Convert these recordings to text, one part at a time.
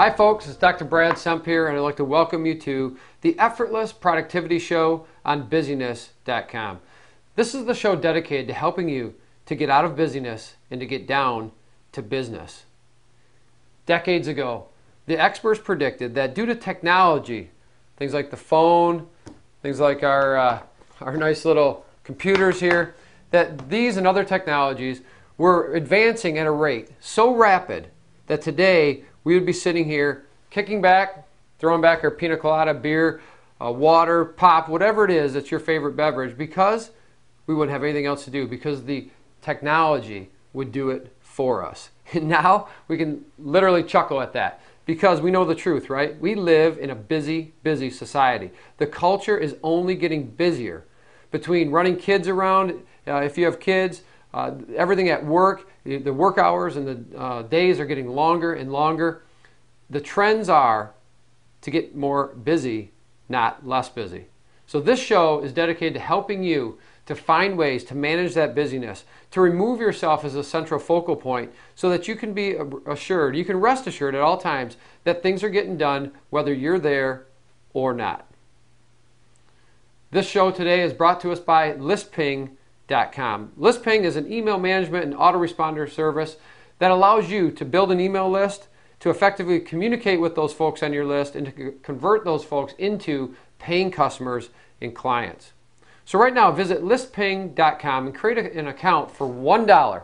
Hi folks, it's Dr. Brad Semp here, and I'd like to welcome you to the Effortless Productivity Show on Busyness.com. This is the show dedicated to helping you to get out of busyness and to get down to business. Decades ago, the experts predicted that due to technology, things like the phone, things like our nice little computers here, that these and other technologies were advancing at a rate so rapid that today we would be sitting here kicking back, throwing back our pina colada, beer, water, pop, whatever it is that's your favorite beverage, because we wouldn't have anything else to do, because the technology would do it for us. And now we can literally chuckle at that because we know the truth, right? We live in a busy, busy society. The culture is only getting busier. Between running kids around, if you have kids, everything at work, the work hours and the days are getting longer and longer. The trends are to get more busy, not less busy. So this show is dedicated to helping you to find ways to manage that busyness, to remove yourself as a central focal point so that you can be assured, you can rest assured at all times that things are getting done whether you're there or not. This show today is brought to us by ListPing.com. ListPing is an email management and autoresponder service that allows you to build an email list, to effectively communicate with those folks on your list, and to convert those folks into paying customers and clients. So right now, visit listping.com and create an account for $1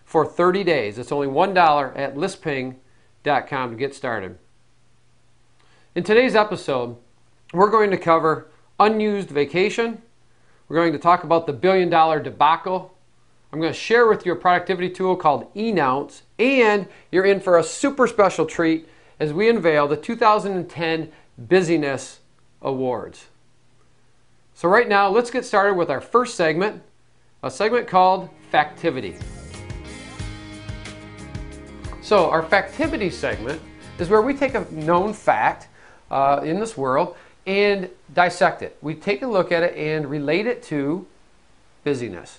for 30 days. It's only $1 at listping.com to get started. In today's episode, we're going to cover unused vacation. We're going to talk about the $1 billion debacle. I'm going to share with you a productivity tool called Enounce, and you're in for a super special treat as we unveil the 2010 Busyness Awards. So right now, let's get started with our first segment, a segment called Factivity. So our Factivity segment is where we take a known fact in this world and dissect it. We take a look at it and relate it to busyness.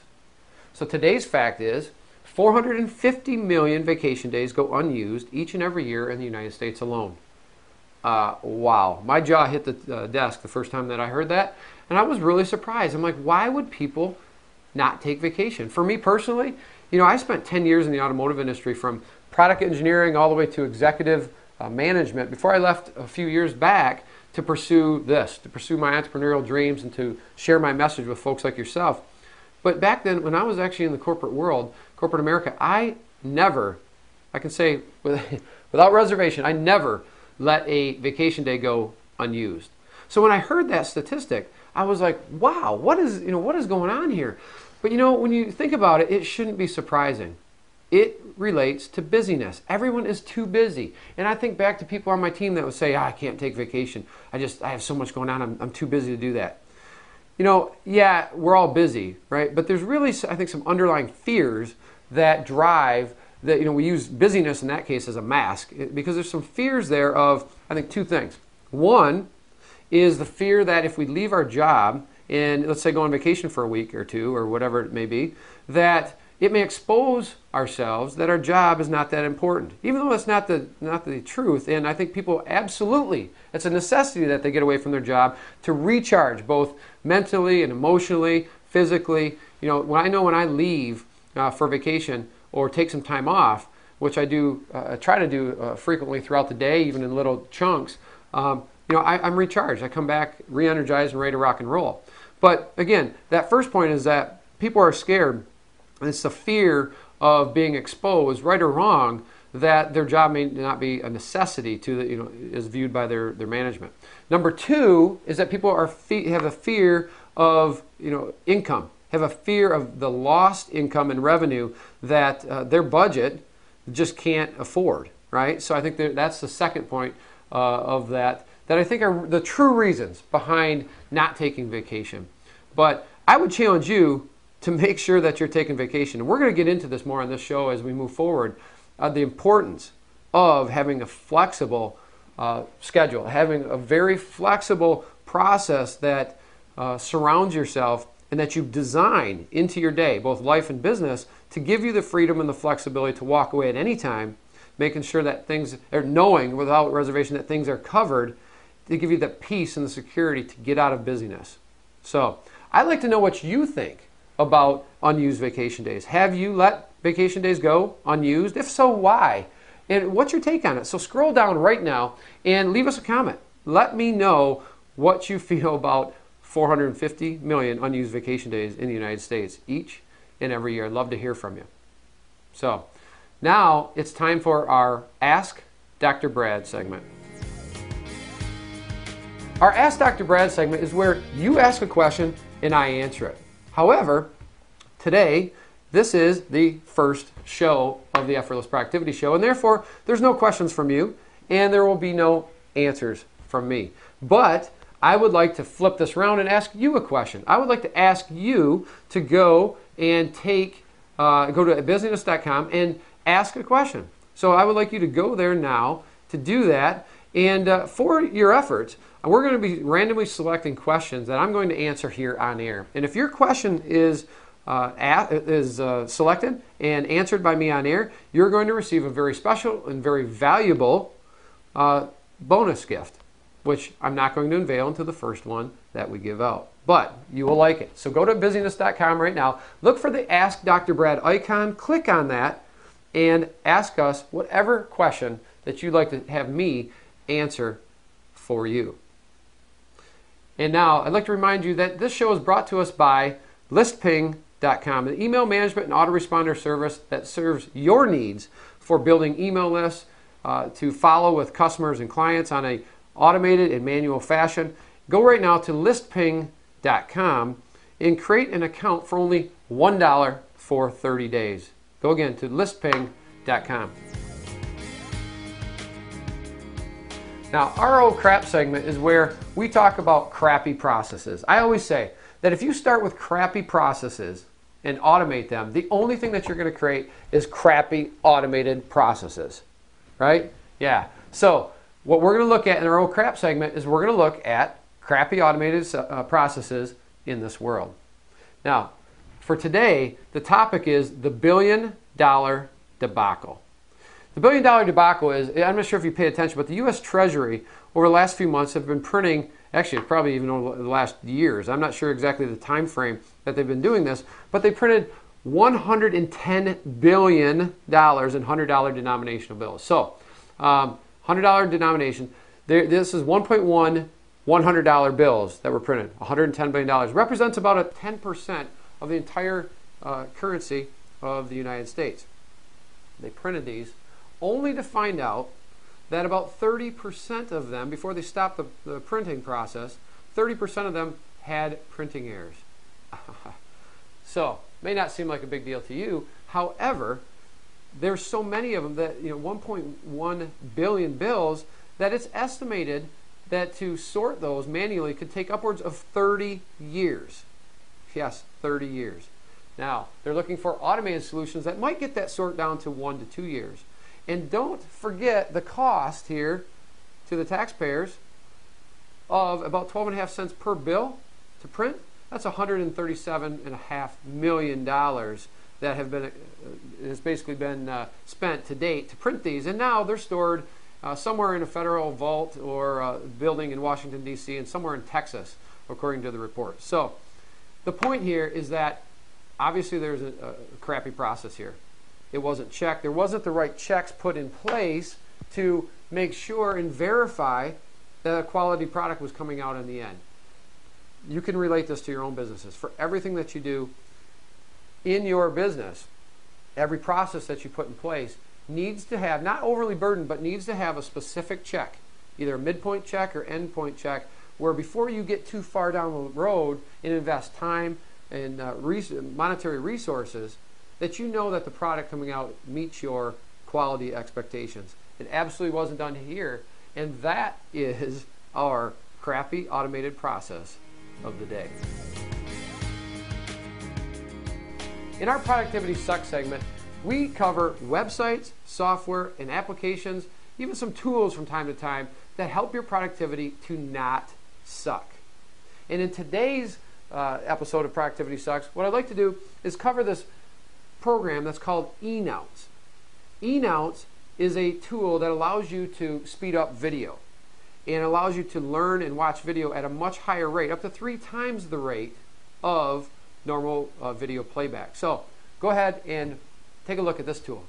So today's fact is 450 million vacation days go unused each and every year in the United States alone. Wow. My jaw hit the desk the first time that I heard that, and I was really surprised. I'm like, why would people not take vacation? For me personally, I spent 10 years in the automotive industry, from product engineering all the way to executive management, before I left a few years back to pursue my entrepreneurial dreams and to share my message with folks like yourself. But back then, when I was actually in the corporate world, corporate America, I can say without reservation, I never let a vacation day go unused. So when I heard that statistic, I was like, wow, what is going on here? But when you think about it, it shouldn't be surprising. It relates to busyness. Everyone is too busy. And I think back to people on my team that would say, I can't take vacation. I have so much going on. I'm too busy to do that. Yeah, we're all busy, right? But there's really, I think, some underlying fears that drive that, we use busyness in that case as a mask, because there's some fears there of, I think, two things. One is the fear that if we leave our job and, let's say, go on vacation for a week or two or whatever it may be, that it may expose ourselves that our job is not that important, even though that's not the truth. And I think people absolutely, it's a necessity that they get away from their job to recharge both mentally and emotionally, physically. When I leave for vacation or take some time off, which I do, try to do frequently throughout the day, even in little chunks, I'm recharged. I come back re-energized and ready to rock and roll. But again, that first point is that people are scared. It's the fear of being exposed, right or wrong, that their job may not be a necessity to is viewed by their management. Number two is that people have a fear of income, have a fear of the lost income and revenue that their budget just can't afford, right? So I think that's the second point of that I think are the true reasons behind not taking vacation. But I would challenge you to make sure that you're taking vacation. And we're going to get into this more on this show as we move forward, the importance of having a flexible schedule, having a very flexible process that surrounds yourself and that you design into your day, both life and business, to give you the freedom and the flexibility to walk away at any time making sure that things are knowing without reservation that things are covered to give you the peace and the security to get out of busyness. So I'd like to know what you think about unused vacation days. Have you let vacation days go unused? If so, why? And what's your take on it? So scroll down right now and leave us a comment. Let me know what you feel about 450 million unused vacation days in the United States each and every year. I'd love to hear from you. So now it's time for our Ask Dr. Brad segment. Our Ask Dr. Brad segment is where you ask a question and I answer it. However, today, this is the first show of the Effortless Productivity Show, and therefore, there's no questions from you, and there will be no answers from me. But I would like to flip this around and ask you a question. I would like to ask you to go and go to busyness.com and ask a question. So I would like you to go there now to do that, and for your efforts, we're going to be randomly selecting questions that I'm going to answer here on air. And if your question is selected and answered by me on air, you're going to receive a very special and very valuable bonus gift, which I'm not going to unveil until the first one that we give out. But you will like it. So go to busyness.com right now, look for the Ask Dr. Brad icon, click on that, and ask us whatever question that you'd like to have me answer for you. And now I'd like to remind you that this show is brought to us by listping.com, an email management and autoresponder service that serves your needs for building email lists to follow with customers and clients on a automated and manual fashion. Go right now to listping.com and create an account for only $1 for 30 days. Go again to listping.com. Now, our old crap segment is where we talk about crappy processes. I always say that if you start with crappy processes and automate them, the only thing that you're going to create is crappy automated processes, right? Yeah. So what we're going to look at in our old crap segment is we're going to look at crappy automated processes in this world. Now, for today, the topic is the $1 billion debacle. The $1 billion debacle is, I'm not sure if you pay attention, but the U.S. Treasury over the last few months have been printing, actually probably even over the last years, I'm not sure exactly the time frame that they've been doing this, but they printed $110 billion in $100 denominational bills. So, $100 denomination, this is 1.1 $100 bills that were printed, $110 billion, represents about a 10% of the entire currency of the United States. They printed these only to find out that about 30% of them, before they stopped the printing process, 30% of them had printing errors. So, may not seem like a big deal to you. However, there's so many of them that, 1.1 billion bills, that it's estimated that to sort those manually could take upwards of 30 years. Yes, 30 years. Now, they're looking for automated solutions that might get that sort down to 1 to 2 years. And don't forget the cost here to the taxpayers of about 12.5 cents per bill to print. That's $137.5 million that has basically been spent to date to print these. And now they're stored somewhere in a federal vault or a building in Washington, D.C., and somewhere in Texas, according to the report. So the point here is that obviously there's a crappy process here. It wasn't checked. There wasn't the right checks put in place to make sure and verify that a quality product was coming out in the end. You can relate this to your own businesses. For everything that you do in your business, every process that you put in place needs to have, not overly burdened, but needs to have a specific check, either a midpoint check or endpoint check, where before you get too far down the road and invest time and monetary resources, that you know that the product coming out meets your quality expectations. It absolutely wasn't done here, and that is our crappy automated process of the day. In our Productivity Sucks segment, we cover websites, software, and applications, even some tools from time to time that help your productivity to not suck. And in today's episode of Productivity Sucks, what I'd like to do is cover this program that's called Enounce. Enounce is a tool that allows you to speed up video and allows you to learn and watch video at a much higher rate, up to 3 times the rate of normal video playback. So go ahead and take a look at this tool.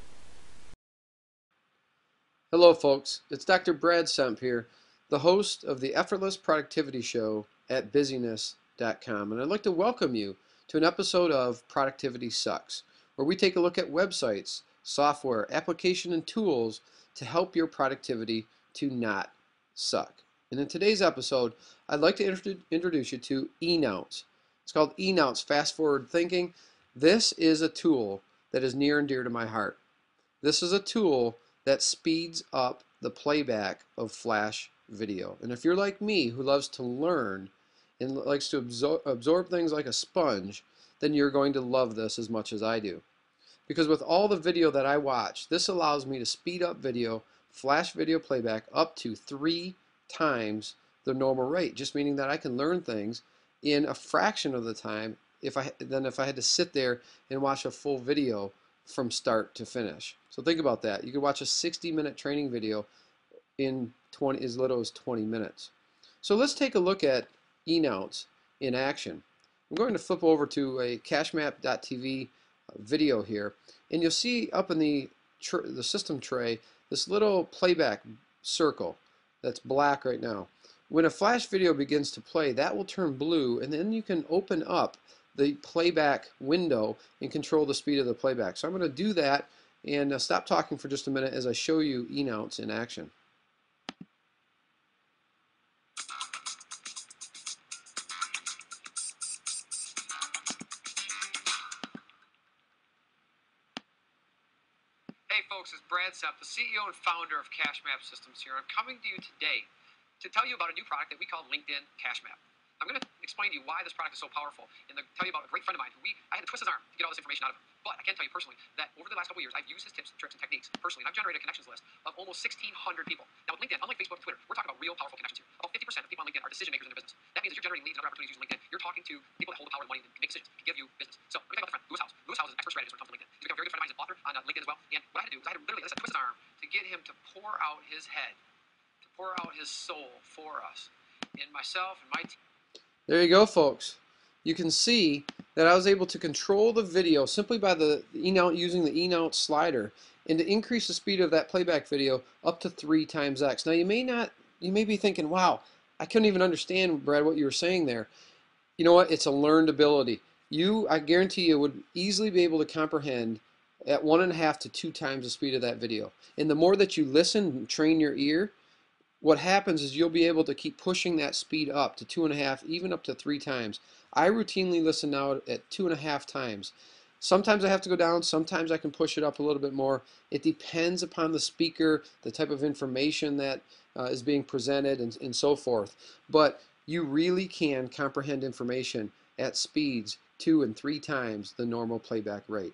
Hello folks, it's Dr. Brad Semp here, the host of the Effortless Productivity Show at Busyness.com, and I'd like to welcome you to an episode of Productivity Sucks, where we take a look at websites, software, application, and tools to help your productivity to not suck. And in today's episode, I'd like to introduce you to Enounce. It's called Enounce Fast Forward Thinking. This is a tool that is near and dear to my heart. This is a tool that speeds up the playback of flash video. And if you're like me, who loves to learn and likes to absorb things like a sponge, then you're going to love this as much as I do. Because with all the video that I watch, this allows me to speed up video, flash video playback up to 3 times the normal rate, just meaning that I can learn things in a fraction of the time if I had to sit there and watch a full video from start to finish. So think about that. You could watch a 60-minute training video in as little as 20 minutes. So let's take a look at Enounce in action. I'm going to flip over to a cachemap.tv video here, and you'll see up in the system tray this little playback circle that's black right now. When a flash video begins to play, that will turn blue, and then you can open up the playback window and control the speed of the playback. So I'm going to do that and stop talking for just a minute as I show you Enounce in action. Hey folks, it's Brad Semp, the CEO and founder of CacheMap Systems here. I'm coming to you today to tell you about a new product that we call LinkedIn CacheMap. I'm going to explain to you why this product is so powerful and tell you about a great friend of mine who I had to twist his arm to get all this information out of him. But I can tell you personally that over the last couple of years, I've used his tips, tricks, and techniques personally, and I've generated a connections list of almost 1,600 people. Now with LinkedIn, unlike Facebook and Twitter, we're talking about real powerful connections here. About 50% of people on LinkedIn are decision makers in their business. That means that you're generating leads and other opportunities using LinkedIn. You're talking to people that hold the power and money and make decisions, can give you business. So let me tell you about the friend, Lewis House. Lewis House is an expert strategist when it comes to LinkedIn. He's become a very good friend of mine. He's an author on LinkedIn as well. And what I had to do is I had to literally, like I said, twist his arm to get him to pour out his head, to pour out his soul for us, and myself and my team. There you go, folks. You can see that I was able to control the video simply by using the Enounce slider, and to increase the speed of that playback video up to 3 times X. Now you may be thinking, wow, I couldn't even understand, Brad, what you were saying there. You know what? It's a learned ability. I guarantee you would easily be able to comprehend at 1.5 to 2 times the speed of that video. And the more that you listen and train your ear, what happens is you'll be able to keep pushing that speed up to 2.5, even up to 3 times. I routinely listen now at 2.5 times. Sometimes I have to go down, sometimes I can push it up a little bit more. It depends upon the speaker, the type of information that is being presented, and so forth. But you really can comprehend information at speeds 2 and 3 times the normal playback rate.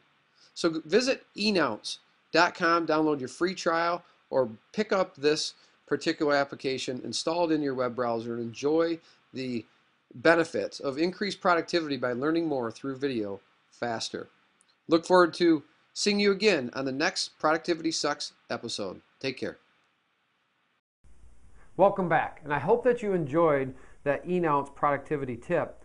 So visit Enounce.com, download your free trial, or pick up this particular application, install it in your web browser, and enjoy the benefits of increased productivity by learning more through video faster. Look forward to seeing you again on the next Productivity Sucks episode. Take care. Welcome back, and I hope that you enjoyed that Enounce productivity tip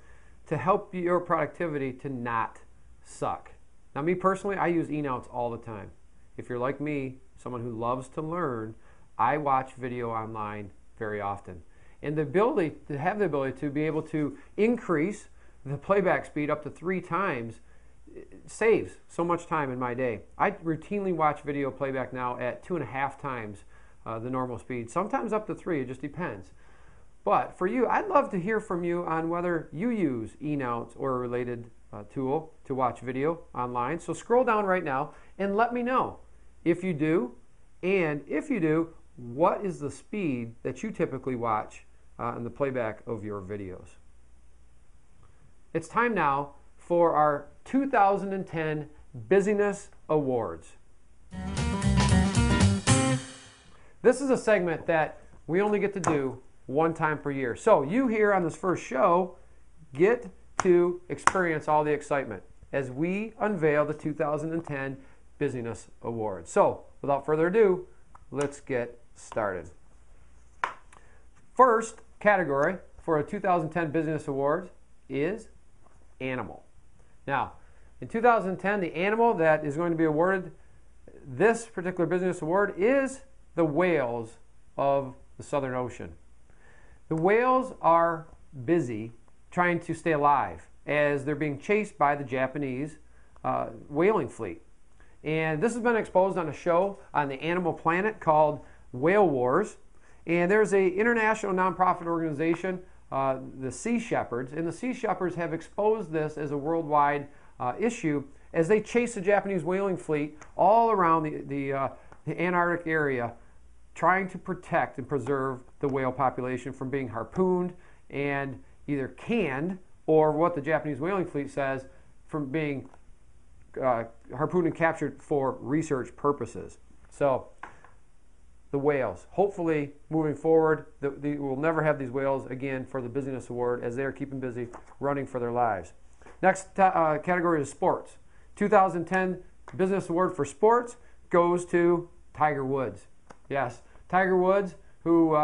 to help your productivity to not suck. Now, me personally, I use Enounce all the time. If you're like me, someone who loves to learn, I watch video online very often. And the ability to be able to increase the playback speed up to 3 times saves so much time in my day. I routinely watch video playback now at 2.5 times the normal speed, sometimes up to 3, it just depends. But for you, I'd love to hear from you on whether you use Enounce or a related tool to watch video online. So scroll down right now and let me know if you do, and if you do, what is the speed that you typically watch in the playback of your videos. It's time now for our 2010 Busyness Awards. This is a segment that we only get to do one time per year. So you here on this first show get to experience all the excitement as we unveil the 2010 Busyness Awards. So without further ado, let's get started. First category for the 2010 Busyness Awards is animal. Now, in 2010, the animal that is going to be awarded this particular Busyness Award is the whales of the Southern Ocean. The whales are busy trying to stay alive as they're being chased by the Japanese whaling fleet. And this has been exposed on a show on the Animal Planet called Whale Wars. And there's an international nonprofit organization, the Sea Shepherds, and the Sea Shepherds have exposed this as a worldwide issue as they chase the Japanese whaling fleet all around the Antarctic area, trying to protect and preserve the whale population from being harpooned and either canned, or what the Japanese whaling fleet says, from being harpooned and captured for research purposes. So the whales, hopefully moving forward, we'll never have these whales again for the Busyness Award, as they are keeping busy running for their lives. Next category is sports. 2010 Busyness Award for sports goes to Tiger Woods. Yes, Tiger Woods, who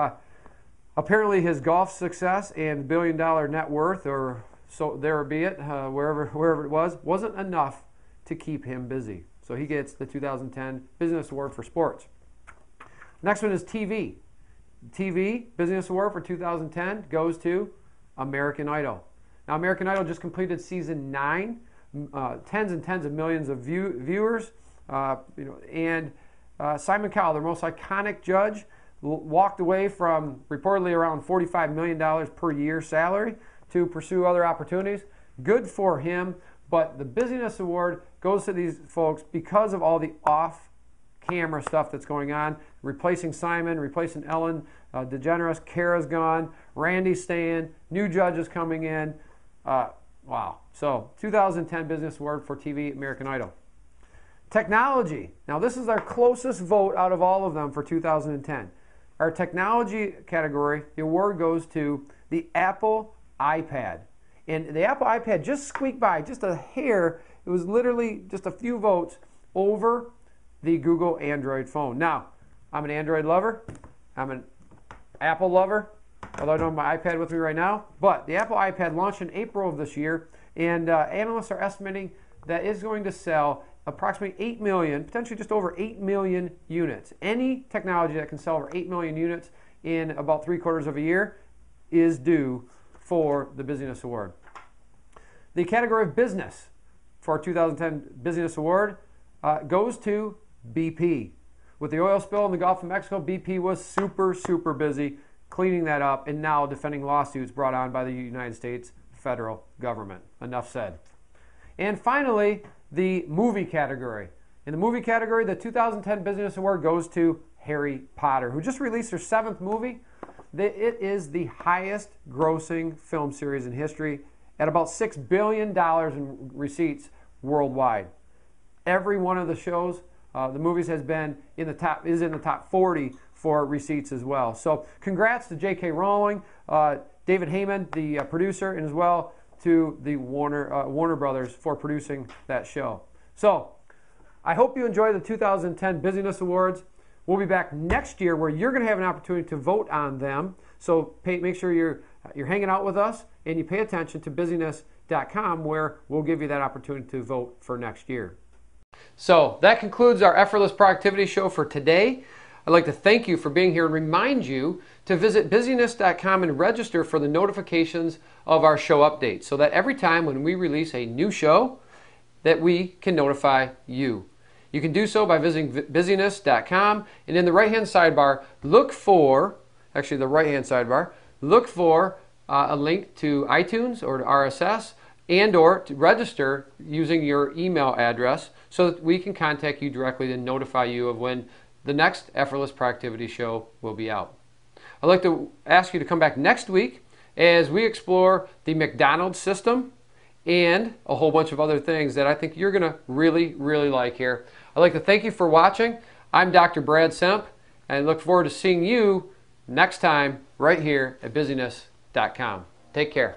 apparently his golf success and billion-dollar net worth, or so there be it, wherever it was, wasn't enough to keep him busy. So he gets the 2010 Busyness Award for sports. Next one is TV. TV Busyness Award for 2010 goes to American Idol. Now, American Idol just completed season 9, tens and tens of millions of viewers, and Simon Cowell, their most iconic judge, walked away from reportedly around $45 million per year salary to pursue other opportunities. Good for him, but the Busyness Award goes to these folks because of all the off-camera stuff that's going on, replacing Simon, replacing Ellen DeGeneres, Kara's gone, Randy's staying, new judges coming in. Wow. So 2010 Busyness Award for TV, American Idol. Technology. Now, this is our closest vote out of all of them for 2010. Our technology category, the award goes to the Apple iPad. And the Apple iPad just squeaked by, just a hair. It was literally just a few votes over the Google Android phone. Now, I'm an Android lover. I'm an Apple lover, although I don't have my iPad with me right now. But the Apple iPad launched in April of this year, and analysts are estimating that it's going to sell approximately 8 million, potentially just over 8 million units. Any technology that can sell over 8 million units in about 3/4 of a year is due for the Busyness Award. The category of business for our 2010 Busyness Award goes to BP. With the oil spill in the Gulf of Mexico, BP was super busy cleaning that up and now defending lawsuits brought on by the United States federal government. Enough said. And finally, the movie category. In the movie category, the 2010 Busyness Award goes to Harry Potter, who just released their 7th movie. It is the highest grossing film series in history at about $6 billion in receipts worldwide. Every one of the shows, the movies is in the top 40 for receipts as well. So congrats to J.K. Rowling, David Heyman, the producer, and as well to the Warner Brothers for producing that show. So I hope you enjoy the 2010 Busyness Awards. We'll be back next year where you're going to have an opportunity to vote on them. So make sure you're hanging out with us and you pay attention to busyness.com, where we'll give you that opportunity to vote for next year. So that concludes our Effortless Productivity Show for today. I'd like to thank you for being here and remind you to visit busyness.com and register for the notifications of our show updates, so that every time when we release a new show, that we can notify you. You can do so by visiting busyness.com, and in the right-hand sidebar, look for a link to iTunes or to RSS, and or to register using your email address so that we can contact you directly to notify you of when the next Effortless Productivity Show will be out. I'd like to ask you to come back next week as we explore the McDonald's system and a whole bunch of other things that I think you're going to really like here. I'd like to thank you for watching. I'm Dr. Brad Semp, and I look forward to seeing you next time right here at busyness.com. Take care.